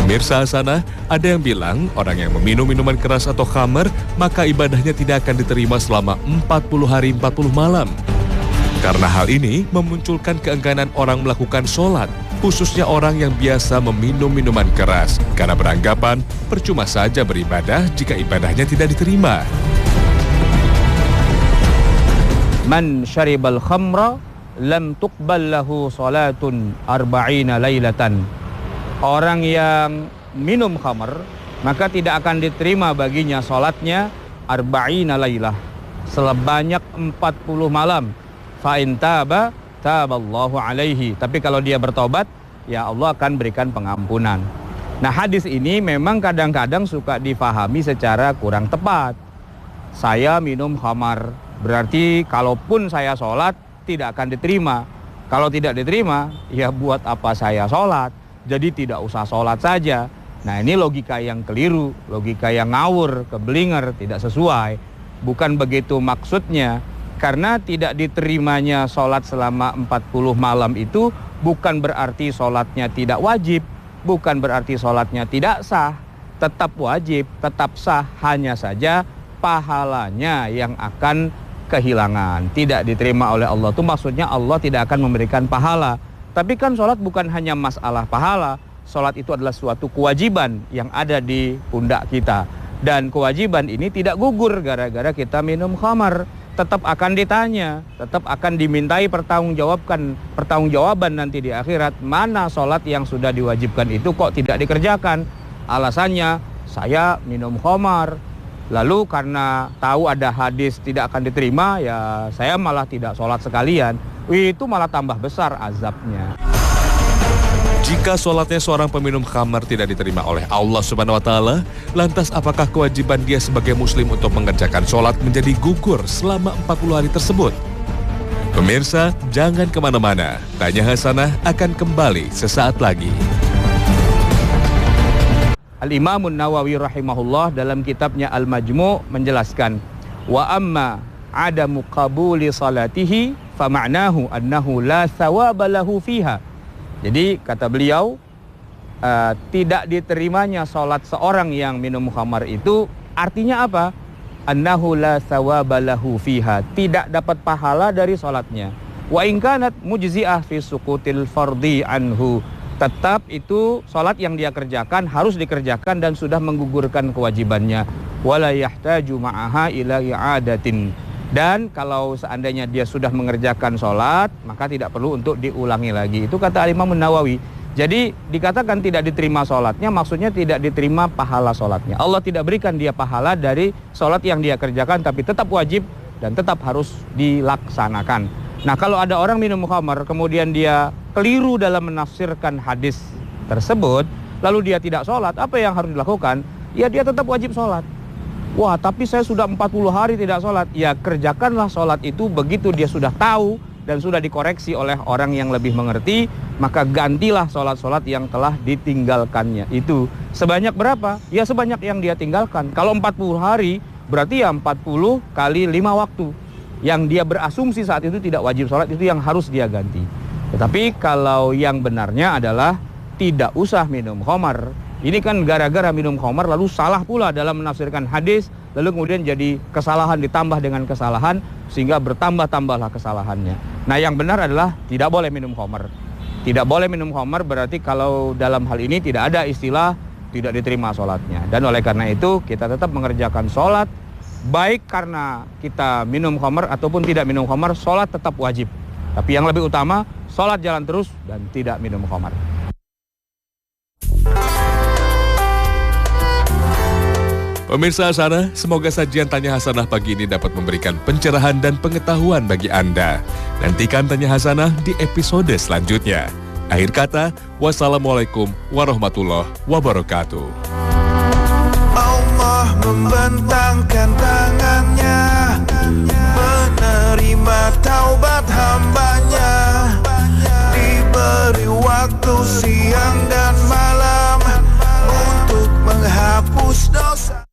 Pemirsa Hasanah, ada yang bilang orang yang meminum minuman keras atau khamar, maka ibadahnya tidak akan diterima selama 40 hari 40 malam. Karena hal ini memunculkan keengganan orang melakukan sholat, khususnya orang yang biasa meminum minuman keras, karena beranggapan percuma saja beribadah jika ibadahnya tidak diterima. Man syaribal khamra lam tuqbal lahu salatun arba'ina lailatan. Orang yang minum khamr, maka tidak akan diterima baginya salatnya arba'ina lailah, sebanyak 40 malam. Fa in taba taballahu alaihi. Tapi kalau dia bertobat, ya Allah akan berikan pengampunan. Nah, hadis ini memang kadang-kadang suka difahami secara kurang tepat. Saya minum khamar, berarti kalaupun saya sholat tidak akan diterima. Kalau tidak diterima, ya buat apa saya sholat? Jadi tidak usah sholat saja. Nah, ini logika yang keliru, logika yang ngawur, keblinger, tidak sesuai. Bukan begitu maksudnya. Karena tidak diterimanya sholat selama 40 malam itu bukan berarti sholatnya tidak wajib, bukan berarti sholatnya tidak sah. Tetap wajib, tetap sah, hanya saja pahalanya yang akan kehilangan, tidak diterima oleh Allah. Itu maksudnya Allah tidak akan memberikan pahala. Tapi kan sholat bukan hanya masalah pahala. Sholat itu adalah suatu kewajiban yang ada di pundak kita. Dan kewajiban ini tidak gugur gara-gara kita minum khamar. Tetap akan ditanya, tetap akan dimintai pertanggungjawaban nanti di akhirat. Mana sholat yang sudah diwajibkan itu kok tidak dikerjakan? Alasannya, saya minum khamar. Lalu karena tahu ada hadis tidak akan diterima, ya saya malah tidak sholat sekalian. Itu malah tambah besar azabnya. Jika sholatnya seorang peminum khamar tidak diterima oleh Allah Subhanahu wa Ta'ala, lantas apakah kewajiban dia sebagai muslim untuk mengerjakan sholat menjadi gugur selama 40 hari tersebut? Pemirsa, jangan kemana-mana. Tanya Hasanah akan kembali sesaat lagi. Al-Imam Nawawi rahimahullah dalam kitabnya Al-Majmu' menjelaskan, wa amma adamu qabuli salatihi fa ma'nahu annahu la thawaba lahu fiha. Jadi kata beliau, tidak diterimanya sholat seorang yang minum khamar itu artinya apa? Annahu la thawaba lahu fiha, tidak dapat pahala dari sholatnya. Wa in kanat mujzi'ah fi suqutil fardhi anhu, tetap itu sholat yang dia kerjakan harus dikerjakan dan sudah menggugurkan kewajibannya. Wala yahtaju ma'aha ila i'adatin. Dan kalau seandainya dia sudah mengerjakan sholat, maka tidak perlu untuk diulangi lagi. Itu kata Imam Nawawi. Jadi dikatakan tidak diterima sholatnya, maksudnya tidak diterima pahala sholatnya. Allah tidak berikan dia pahala dari sholat yang dia kerjakan, tapi tetap wajib dan tetap harus dilaksanakan. Nah, kalau ada orang minum khamar, kemudian dia keliru dalam menafsirkan hadis tersebut, lalu dia tidak sholat, apa yang harus dilakukan? Ya dia tetap wajib sholat. Wah, tapi saya sudah 40 hari tidak sholat. Ya, kerjakanlah sholat itu begitu dia sudah tahu dan sudah dikoreksi oleh orang yang lebih mengerti, maka gantilah sholat-sholat yang telah ditinggalkannya. Itu sebanyak berapa? Ya sebanyak yang dia tinggalkan. Kalau 40 hari, berarti ya 40 kali 5 waktu. Yang dia berasumsi saat itu tidak wajib sholat, itu yang harus dia ganti. Tetapi kalau yang benarnya adalah tidak usah minum khamar. Ini kan gara-gara minum khamar lalu salah pula dalam menafsirkan hadis, lalu kemudian jadi kesalahan ditambah dengan kesalahan sehingga bertambah-tambahlah kesalahannya. Nah, yang benar adalah tidak boleh minum khamar. Tidak boleh minum khamar berarti kalau dalam hal ini tidak ada istilah tidak diterima sholatnya. Dan oleh karena itu kita tetap mengerjakan sholat, baik karena kita minum khamar ataupun tidak minum khamar, sholat tetap wajib. Tapi yang lebih utama, sholat jalan terus dan tidak minum khamar. Pemirsa Hasanah, semoga sajian Tanya Hasanah pagi ini dapat memberikan pencerahan dan pengetahuan bagi Anda. Nantikan Tanya Hasanah di episode selanjutnya. Akhir kata, wassalamualaikum warahmatullahi wabarakatuh. Allah membentangkan